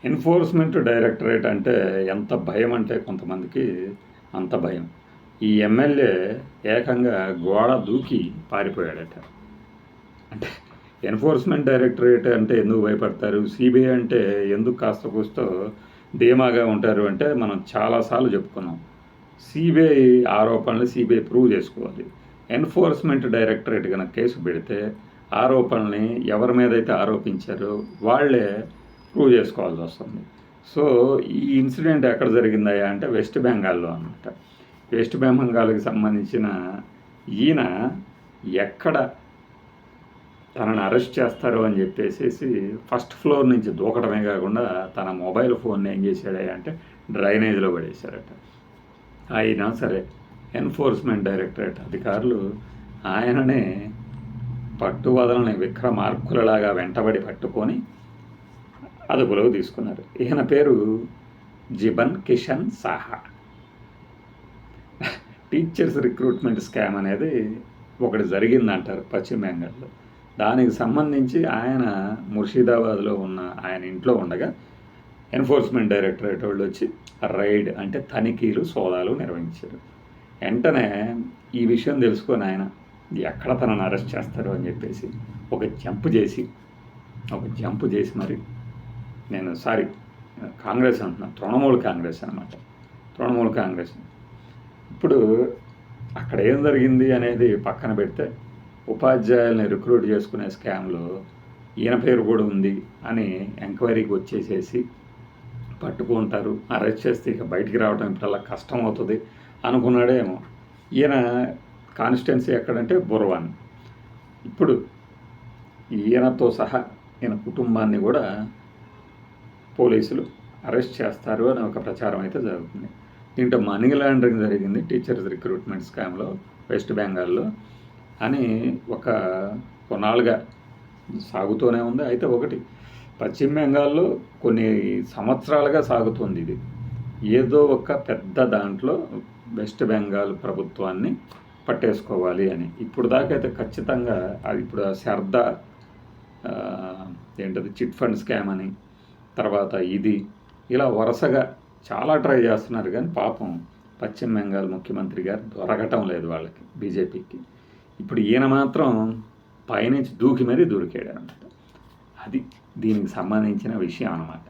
Enforcement directorate అంటే ఎంత భయం అంటే కొంతమందికి అంత భయం. ఈ ఎమ్మెల్యే ఏకంగా గోడ దూకి పారిపోయాడట. అంటే ఎన్ఫోర్స్మెంట్ డైరెక్టరేట్ అంటే ఎందుకు భయపడతారు, సిబిఐ అంటే ఎందుకు కాస్త కూస్తో ధీమాగా ఉంటారు అంటే మనం చాలాసార్లు చెప్పుకున్నాం. సిబిఐ ఆరోపణలు సిబిఐ ప్రూవ్ చేసుకోవాలి. ఎన్ఫోర్స్మెంట్ డైరెక్టరేట్ కనుక కేసు పెడితే ఆరోపణల్ని ఎవరి మీద అయితే ఆరోపించారో వాళ్ళే ప్రూవ్ చేసుకోవాల్సి వస్తుంది. సో ఈ ఇన్సిడెంట్ ఎక్కడ జరిగిందయ్యా అంటే వెస్ట్ బెంగాల్లో అనమాట. వెస్ట్ బెంగాల్కి సంబంధించిన ఈయన ఎక్కడ తనని అరెస్ట్ చేస్తారు అని చెప్పేసి ఫస్ట్ ఫ్లోర్ నుంచి దూకటమే కాకుండా తన మొబైల్ ఫోన్ని ఏం చేశాడయ్యా అంటే డ్రైనేజ్లో పడేశారట. అయినా సరే ఎన్ఫోర్స్మెంట్ డైరెక్టరేట్ అధికారులు ఆయననే పట్టువదలని విక్రమార్కులలాగా వెంటబడి పట్టుకొని అదుపులోకి తీసుకున్నారు. ఈయన పేరు Jiban Kishan Saha. Teachers recruitment scam అనేది ఒకటి జరిగిందంటారు పశ్చిమ బెంగాల్లో. దానికి సంబంధించి ఆయన ముర్షిదాబాద్లో ఉన్న ఆయన ఇంట్లో ఉండగా ఎన్ఫోర్స్మెంట్ డైరెక్టరేట్ వాళ్ళు వచ్చి రైడ్ అంటే తనిఖీలు సోదాలు నిర్వహించారు. వెంటనే ఈ విషయం తెలుసుకొని ఆయన ఎక్కడ తనను అరెస్ట్ చేస్తారు అని చెప్పేసి ఒక జంప్ చేసి మరి కాంగ్రెస్ అంటున్నా, తృణమూల్ కాంగ్రెస్ అనమాట. తృణమూల్ కాంగ్రెస్ ఇప్పుడు అక్కడ ఏం జరిగింది అనేది పక్కన పెడితే ఉపాధ్యాయుల్ని రిక్రూట్ చేసుకునే స్కామ్లో ఈయన పేరు కూడా ఉంది అని ఎంక్వైరీకి వచ్చేసేసి పట్టుకుంటారు. అరెస్ట్ చేస్తే ఇక బయటికి రావడం ఇప్పుడల్లా కష్టం అవుతుంది అనుకున్నాడేమో. ఈయన కాన్స్టిట్యున్సీ ఎక్కడంటే బుర్వాన్. ఇప్పుడు ఈయనతో సహా ఈయన కుటుంబాన్ని కూడా పోలీసులు అరెస్ట్ చేస్తారు అని ఒక ప్రచారం అయితే జరుగుతుంది. దీంట్లో మనీ లాండరింగ్ జరిగింది టీచర్స్ రిక్రూట్మెంట్ స్కామ్లో వెస్ట్ బెంగాల్లో అని కొన్నాళ్ళుగా సాగుతూనే ఉంది. అయితే ఒకటి పశ్చిమ బెంగాల్లో కొన్ని సంవత్సరాలుగా సాగుతుంది ఇది. ఏదో ఒక పెద్ద దాంట్లో వెస్ట్ బెంగాల్ ప్రభుత్వాన్ని పట్టేసుకోవాలి అని. ఇప్పుడు దాకా అయితే ఖచ్చితంగా అది ఇప్పుడు శారదా చిట్ ఫండ్ స్కామ్ అని, తర్వాత ఇది ఇలా వరుసగా చాలా ట్రై చేస్తున్నారు. కానీ పాపం పశ్చిమ బెంగాల్ ముఖ్యమంత్రి గారు దొరకటం లేదు వాళ్ళకి, బీజేపీకి. ఇప్పుడు ఈయన మాత్రం పైనుంచి దూకి మరీ దొరికాడు అనమాట. అది దీనికి సంబంధించిన విషయం అన్నమాట.